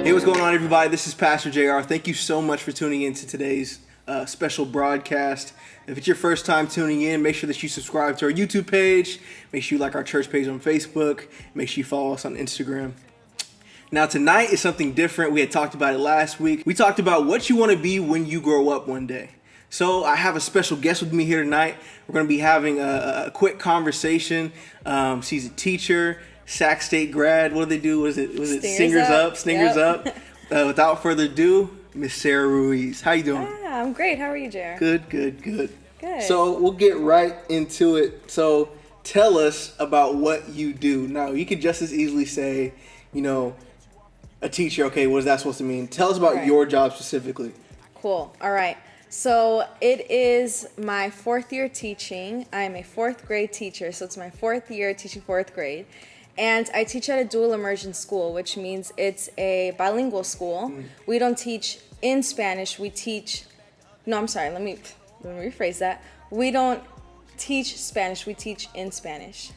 Hey, what's going on, everybody? This is Pastor JR. Thank you so much for tuning in to today's special broadcast. If it's your first time tuning in, make sure that you subscribe to our YouTube page. Make sure you like our church page on Facebook. Make sure you follow us on Instagram. Now, tonight is something different. We had talked about it last week. We talked about what you want to be when you grow up one day. So I have a special guest with me here tonight. We're going to be having a quick conversation. She's a teacher, Sac State grad. What do they do? Was it Singers Up? Stingers Up. Without further ado, Miss Sarah Ruiz. How you doing? Yeah, I'm great. How are you, Jer? Good. So we'll get right into it. So tell us about what you do. Now, you could just as easily say, a teacher. Okay, what is that supposed to mean? Tell us about your job specifically. Cool. All right. So it is my fourth year teaching. I'm a fourth grade teacher, so it's my fourth year teaching fourth grade. And I teach at a dual immersion school, which means it's a bilingual school. We don't teach in Spanish. Let me rephrase that. We don't teach Spanish. We teach in Spanish.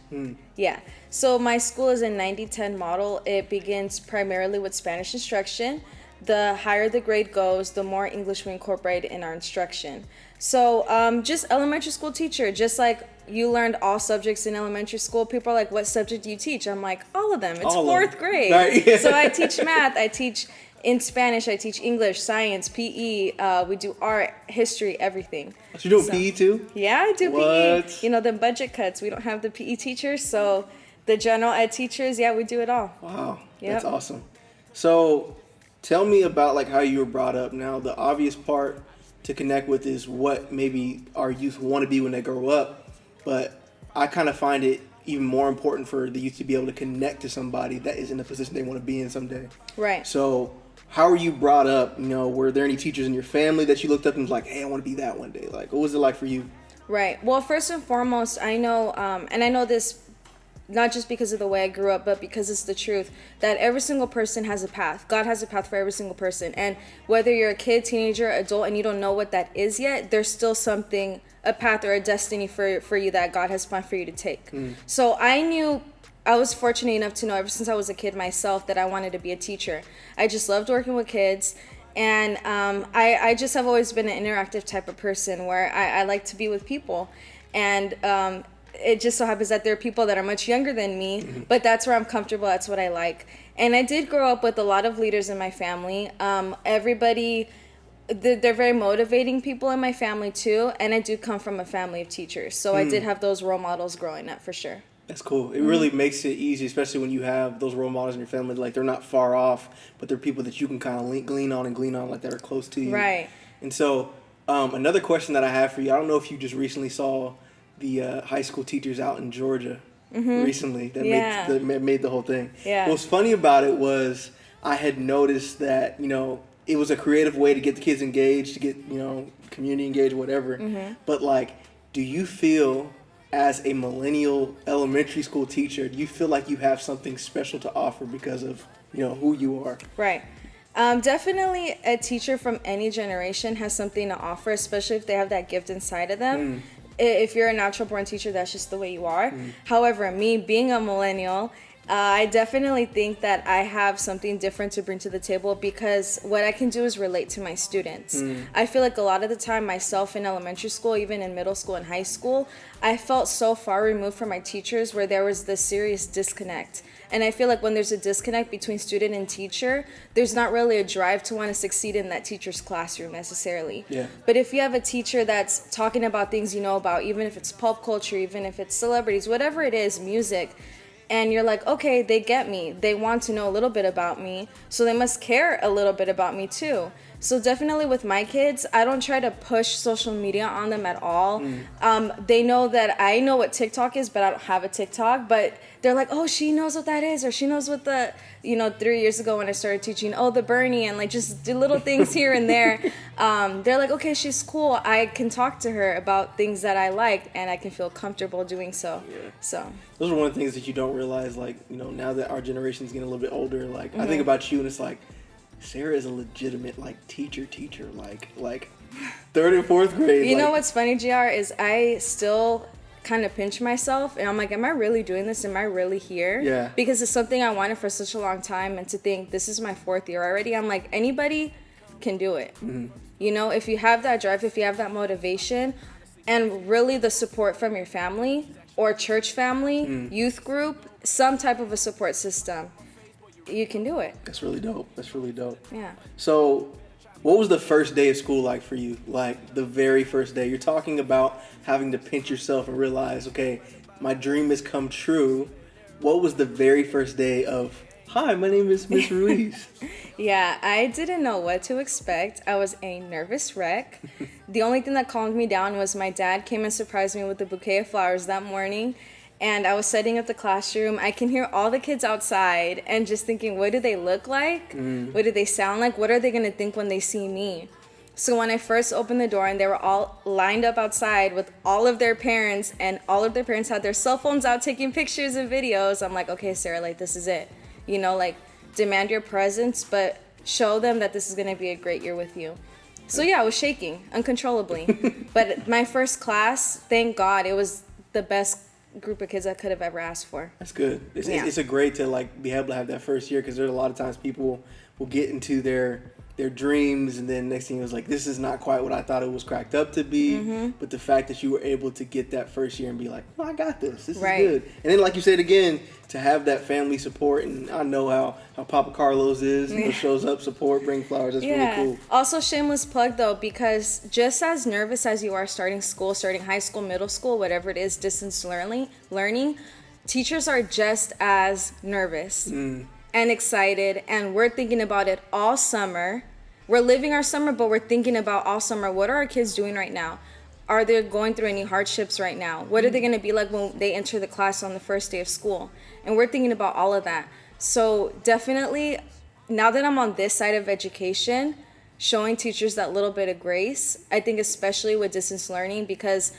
Yeah. So my school is a 90-10 model. It begins primarily with Spanish instruction. The higher the grade goes, the more English we incorporate in our instruction. So just elementary school teacher, just like you learned all subjects in elementary school. People are like, what subject do you teach? I'm like, all of them. It's fourth grade. Right, yeah. So I teach math. I teach in Spanish. I teach English, science, PE. We do art, history, everything. So you're doing PE too? Yeah, I do PE. The budget cuts. We don't have the PE teachers. So the general ed teachers, we do it all. Wow, that's awesome. So tell me about how you were brought up. Now, the obvious part to connect with is what maybe our youth want to be when they grow up. But I kind of find it even more important for the youth to be able to connect to somebody that is in the position they want to be in someday. Right. So how were you brought up? Were there any teachers in your family that you looked up and was like, hey, I want to be that one day? What was it like for you? Right. Well, first and foremost, I know, and I know this not just because of the way I grew up, but because it's the truth, that every single person has a path. God has a path for every single person. And whether you're a kid, teenager, adult, and you don't know what that is yet, there's still something, a path or a destiny for you that God has planned for you to take. So I was fortunate enough to know ever since I was a kid myself that I wanted to be a teacher. I just loved working with kids. And I just have always been an interactive type of person where I like to be with people. And it just so happens that there are people that are much younger than me, but that's where I'm comfortable. That's what I like. And I did grow up with a lot of leaders in my family. Everybody, they're very motivating people in my family too. And I do come from a family of teachers. So I did have those role models growing up for sure. That's cool. It really makes it easy, especially when you have those role models in your family. They're not far off, but they're people that you can kind of glean on that are close to you. Right. And so another question that I have for you, I don't know if you just recently saw the high school teachers out in Georgia recently that made the whole thing. Yeah. What's funny about it was I had noticed that, it was a creative way to get the kids engaged, to get, community engaged, whatever. But do you feel as a millennial elementary school teacher, do you feel like you have something special to offer because of, who you are? Right. Definitely a teacher from any generation has something to offer, especially if they have that gift inside of them. If you're a natural born teacher, that's just the way you are. However, me being a millennial, I definitely think that I have something different to bring to the table because what I can do is relate to my students. I feel like a lot of the time myself in elementary school, even in middle school and high school, I felt so far removed from my teachers where there was this serious disconnect. And I feel like when there's a disconnect between student and teacher, there's not really a drive to want to succeed in that teacher's classroom necessarily. Yeah. But if you have a teacher that's talking about things you know about, even if it's pop culture, even if it's celebrities, whatever it is, music, and you're like, okay, they get me. They want to know a little bit about me, so they must care a little bit about me too. So definitely with my kids, I don't try to push social media on them at all. They know that I know what TikTok is, but I don't have a TikTok. But they're like, oh, she knows what that is, or she knows what the, 3 years ago when I started teaching, the Bernie, and just do little things here and there. They're like, okay, she's cool. I can talk to her about things that I like, and I can feel comfortable doing so. Yeah. So those are one of the things that you don't realize, now that our generation is getting a little bit older. I think about you, and it's like, Sarah is a legitimate teacher, third and fourth grade. You know what's funny, JR, is I still kind of pinch myself, and I'm like, am I really doing this? Am I really here? Yeah. Because it's something I wanted for such a long time, and to think this is my 4th year already, I'm like, anybody can do it. You know, if you have that drive, if you have that motivation, and really the support from your family or church family, youth group, some type of a support system, you can do it. That's really dope. That's really dope. Yeah. So, what was the first day of school like for you? Like the very first day. You're talking about having to pinch yourself and realize, okay, my dream has come true. What was the very first day of, hi, my name is Miss Ruiz? Yeah, I didn't know what to expect. I was a nervous wreck. The only thing that calmed me down was my dad came and surprised me with a bouquet of flowers that morning. And I was setting up the classroom. I can hear all the kids outside and just thinking, what do they look like? What do they sound like? What are they going to think when they see me? So when I first opened the door and they were all lined up outside with all of their parents, and all of their parents had their cell phones out taking pictures and videos, I'm like, okay, Sarah, like, this is it. You know, like, demand your presence, but show them that this is going to be a great year with you. So yeah, I was shaking uncontrollably. But my first class, thank God, it was the best group of kids I could have ever asked for. That's good. It's a great to like be able to have that first year, because there's a lot of times people will get into their dreams, and then next thing it was like, this is not quite what I thought it was cracked up to be. But the fact that you were able to get that first year and be like, oh, I got this. This is good. And then like you said again, to have that family support, and I know how Papa Carlos is, you know, shows up, support, bring flowers. That's really cool. Also, shameless plug though, because just as nervous as you are starting school, starting high school, middle school, whatever it is, distance learning, teachers are just as nervous and excited, and we're thinking about it all summer. We're living our summer, but we're thinking about all summer, what are our kids doing right now? Are they going through any hardships right now? What are they going to be like when they enter the class on the first day of school? And we're thinking about all of that. So definitely, now that I'm on this side of education, showing teachers that little bit of grace, I think especially with distance learning, because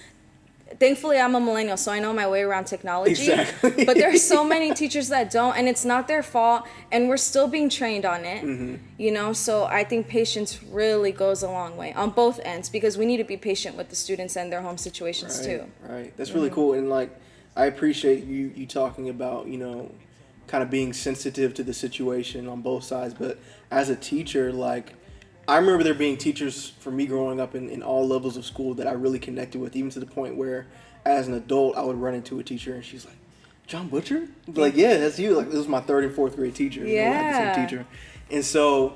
thankfully I'm a millennial, so I know my way around technology. Exactly. But there are so many teachers that don't, and it's not their fault, and we're still being trained on it. You know, so I think patience really goes a long way on both ends, because we need to be patient with the students and their home situations too. Right. That's really cool. And like, I appreciate you talking about, you know, kind of being sensitive to the situation on both sides. But as a teacher, like, I remember there being teachers for me growing up in all levels of school that I really connected with, even to the point where as an adult I would run into a teacher and she's like, John Butcher? Like, yeah, that's you. Like, this was my 3rd and 4th grade teacher. Yeah. You know, I had the same teacher. And so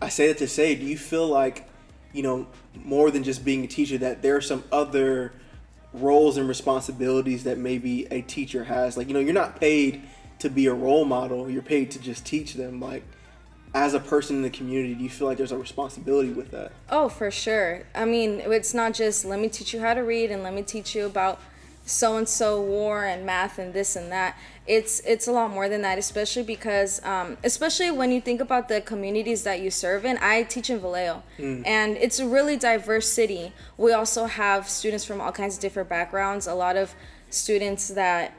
I say that to say, do you feel like, you know, more than just being a teacher, that there are some other roles and responsibilities that maybe a teacher has? Like, you know, you're not paid to be a role model. You're paid to just teach them. Like, as a person in the community, do you feel like there's a responsibility with that? Oh, for sure. I mean, it's not just let me teach you how to read and let me teach you about so-and-so war and math and this and that. It's a lot more than that, especially because, especially when you think about the communities that you serve in. I teach in Vallejo, and it's a really diverse city. We also have students from all kinds of different backgrounds. A lot of students that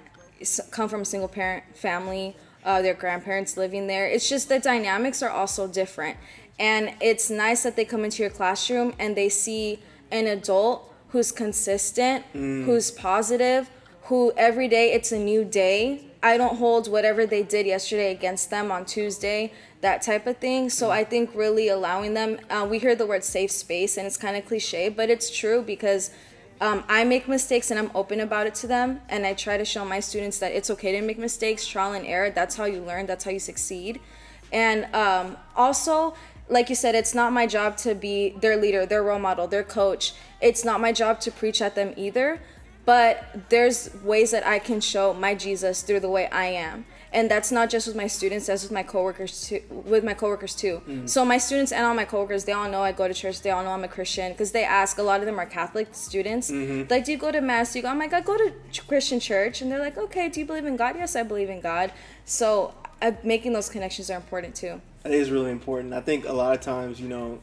come from a single-parent family, their grandparents living there. It's just the dynamics are also different. And it's nice that they come into your classroom and they see an adult who's consistent, who's positive, who every day it's a new day. I don't hold whatever they did yesterday against them on Tuesday, that type of thing. So I think really allowing them, we hear the word safe space, and it's kind of cliche, but it's true, because I make mistakes and I'm open about it to them, and I try to show my students that it's okay to make mistakes, trial and error. That's how you learn, that's how you succeed. And also, like you said, it's not my job to be their leader, their role model, their coach. It's not my job to preach at them either, but there's ways that I can show my Jesus through the way I am. And that's not just with my students, that's with my coworkers too. So my students and all my coworkers, they all know I go to church, they all know I'm a Christian, because they ask, a lot of them are Catholic students, like, do you go to mass? Do you go? I'm like, I go to Christian church. And they're like, okay, do you believe in God? Yes, I believe in God. So making those connections are important too. That is really important. I think a lot of times, you know,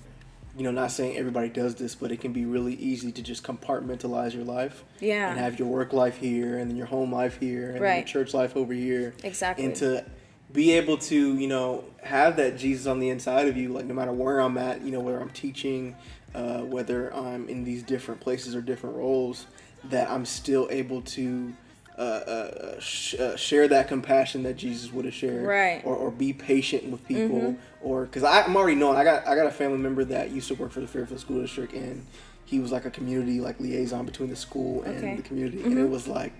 not saying everybody does this, but it can be really easy to just compartmentalize your life. Yeah. And have your work life here, and then your home life here, and then your church life over here. Exactly. And to be able to, you know, have that Jesus on the inside of you, like, no matter where I'm at, you know, whether I'm teaching, whether I'm in these different places or different roles, that I'm still able to share that compassion that Jesus would have shared, right? Or be patient with people, or because I'm already knowing I got a family member that used to work for the Fairfield School District, and he was like a community like liaison between the school and the community, and it was like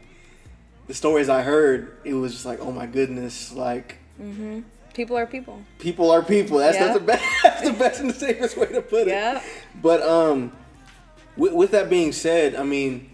the stories I heard, it was just like, oh my goodness, like people are people. People are people. That's the best. That's the best and the safest way to put it. Yeah. But with that being said, I mean,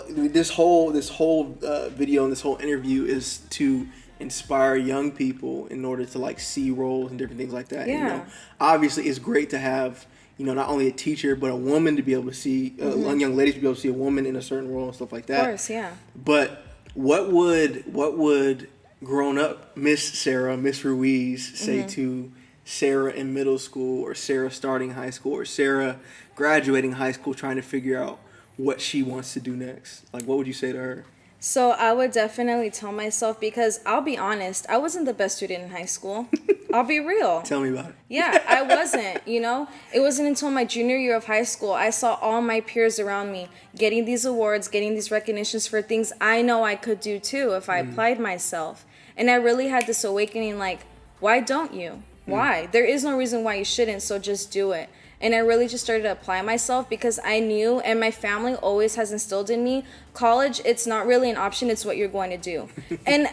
this whole video and this whole interview is to inspire young people in order to like see roles and different things like that. Yeah. And, you know, obviously, it's great to have, you know, not only a teacher but a woman to be able to see young ladies to be able to see a woman in a certain role and stuff like that. Of course, yeah. But what would grown up Miss Sarah, Miss Ruiz say to Sarah in middle school, or Sarah starting high school, or Sarah graduating high school trying to figure out what she wants to do next? Like, what would you say to her? So I would definitely tell myself, because I'll be honest, I wasn't the best student in high school. I'll be real. Tell me about it. Yeah, I wasn't, you know. It wasn't until my junior year of high school I saw all my peers around me getting these awards, getting these recognitions for things I know I could do too if I applied myself. And I really had this awakening, like, why don't you? Why? There is no reason why you shouldn't, so just do it. And I really just started to apply myself, because I knew, and my family always has instilled in me, college, it's not really an option, it's what you're going to do. And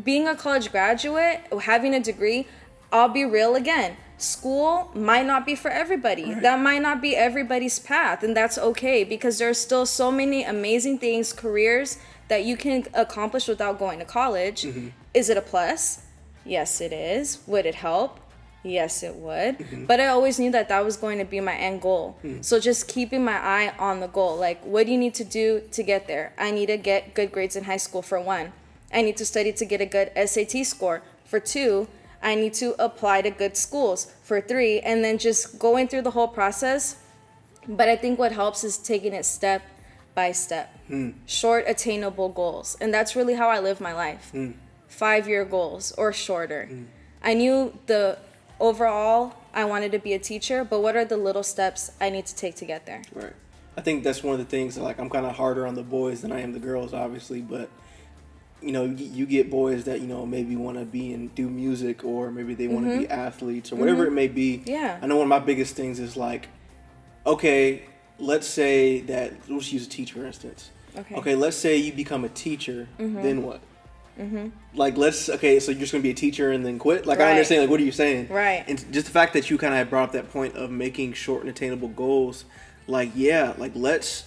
being a college graduate, having a degree, I'll be real again. School might not be for everybody. Right. That might not be everybody's path, and that's okay, because there's still so many amazing things, careers that you can accomplish without going to college. Is it a plus? Yes, it is. Would it help? Yes, it would. But I always knew that that was going to be my end goal. So just keeping my eye on the goal. Like, what do you need to do to get there? I need to get good grades in high school, for one. I need to study to get a good SAT score. For two, I need to apply to good schools. For three, and then just going through the whole process. But I think what helps is taking it step by step. Short, attainable goals. And that's really how I live my life. 5-year goals or shorter. I knew the overall I wanted to be a teacher, but what are the little steps I need to take to get there? Right. I think that's one of the things that, like, I'm kind of harder on the boys than I am the girls, obviously, but you know, you get boys that, you know, maybe want to be and do music, or maybe they want to be athletes, or whatever it may be. Yeah. I know one of my biggest things is like, okay, let's say that, let's use a teacher for instance. Okay, let's say you become a teacher, then what? Like, so you're just gonna be a teacher and then quit? Like, I understand, like, what are you saying? Right. And just the fact that you kind of brought up that point of making short and attainable goals, like, yeah, like, let's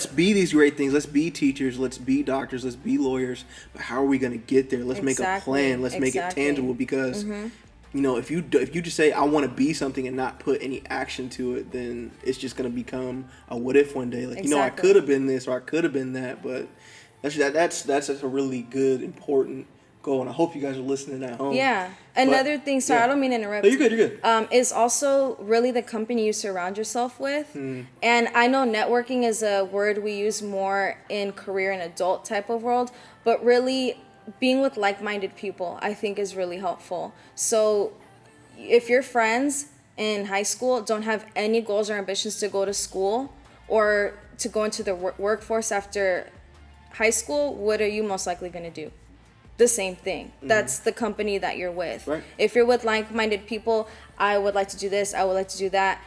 be these great things. Let's be teachers. Let's be doctors. Let's be lawyers. But how are we gonna get there? Let's make a plan. Let's make it tangible, because you know, if you just say I want to be something and not put any action to it, then it's just gonna become a what if one day. Like, you know, I could have been this or I could have been that, but that's a really good, important goal, and I hope you guys are listening at home. Yeah. Another thing, sorry, I don't mean to interrupt. No, you're good. Is also really the company you surround yourself with. And I know networking is a word we use more in career and adult type of world, but really being with like-minded people, I think, is really helpful. So if your friends in high school don't have any goals or ambitions to go to school or to go into the workforce after high school, what are you most likely going to do? The same thing. That's the company that you're with. Right. If you're with like-minded people, I would like to do this, I would like to do that,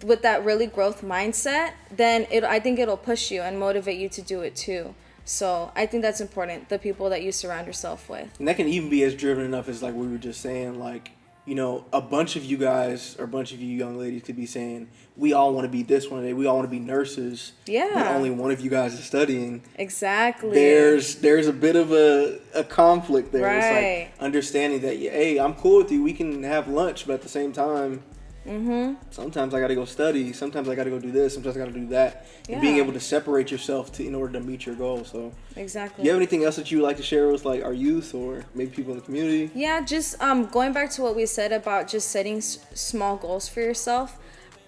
with that really growth mindset, then I think it'll push you and motivate you to do it too. So I think that's important, the people that you surround yourself with. And that can even be as driven enough as, like we were just saying, like, you know, a bunch of you guys or a bunch of you young ladies could be saying, we all want to be this one day. We all want to be nurses. Yeah. But only one of you guys is studying. Exactly. There's a bit of a conflict there. Right. It's like understanding that, hey, I'm cool with you. We can have lunch, but at the same time, sometimes I got to go study. Sometimes I got to go do this. Sometimes I got to do that. Yeah. And being able to separate yourself in order to meet your goal. So exactly. Do you have anything else that you would like to share with, like, our youth or maybe people in the community? Yeah, just going back to what we said about just setting small goals for yourself.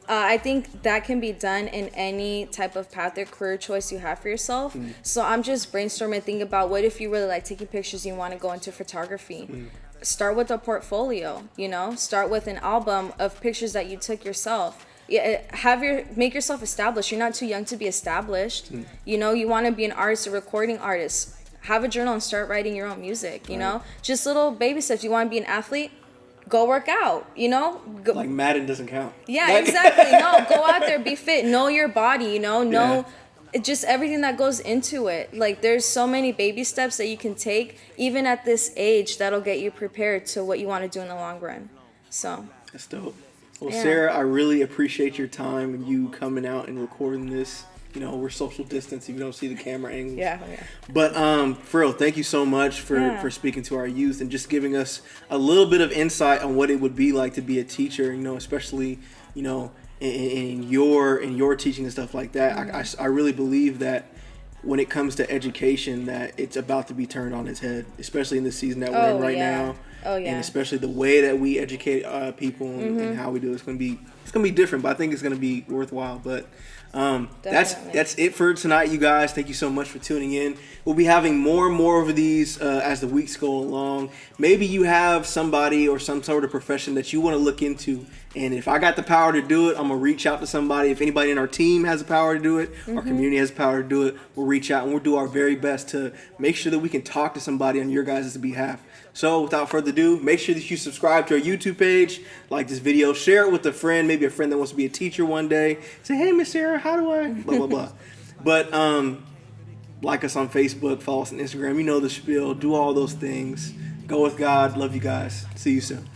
I think that can be done in any type of path or career choice you have for yourself. So I'm just brainstorming, thinking about what if you really like taking pictures, you want to go into photography. Start with a portfolio, you know, start with an album of pictures that you took yourself. make yourself established. You're not too young to be established. You know, you want to be an artist, a recording artist. Have a journal and start writing your own music. You know, just little baby steps. You want to be an athlete? Go work out. You know, like Madden doesn't count. Yeah, exactly. No, go out there, be fit, know your body. You know, just everything that goes into it. Like, there's so many baby steps that you can take, even at this age, that'll get you prepared to what you want to do in the long run. So that's dope. Well, Sarah, I really appreciate your time and you coming out and recording this. You know, we're social distance if you don't see the camera angles. Yeah. But for real, thank you so much for speaking to our youth and just giving us a little bit of insight on what it would be like to be a teacher, you know, especially, you know, in your teaching and stuff like that. I really believe that when it comes to education, that it's about to be turned on its head, especially in the season that we're in right now. Oh yeah. And especially the way that we educate people and how we do it. It's gonna be different, but I think it's gonna be worthwhile. But that's it for tonight, you guys. Thank you so much for tuning in. We'll be having more and more of these as the weeks go along. Maybe you have somebody or some sort of profession that you want to look into, and if I got the power to do it, I'm gonna reach out to somebody. If anybody in our team has the power to do it, our community has the power to do it, we'll reach out and we'll do our very best to make sure that we can talk to somebody on your guys' behalf. So without further ado, make sure that you subscribe to our YouTube page, like this video, share it with a friend, maybe a friend that wants to be a teacher one day. Say, hey, Miss Sarah, how do I, blah, blah, blah. But like us on Facebook, follow us on Instagram. You know the spiel. Do all those things. Go with God. Love you guys. See you soon.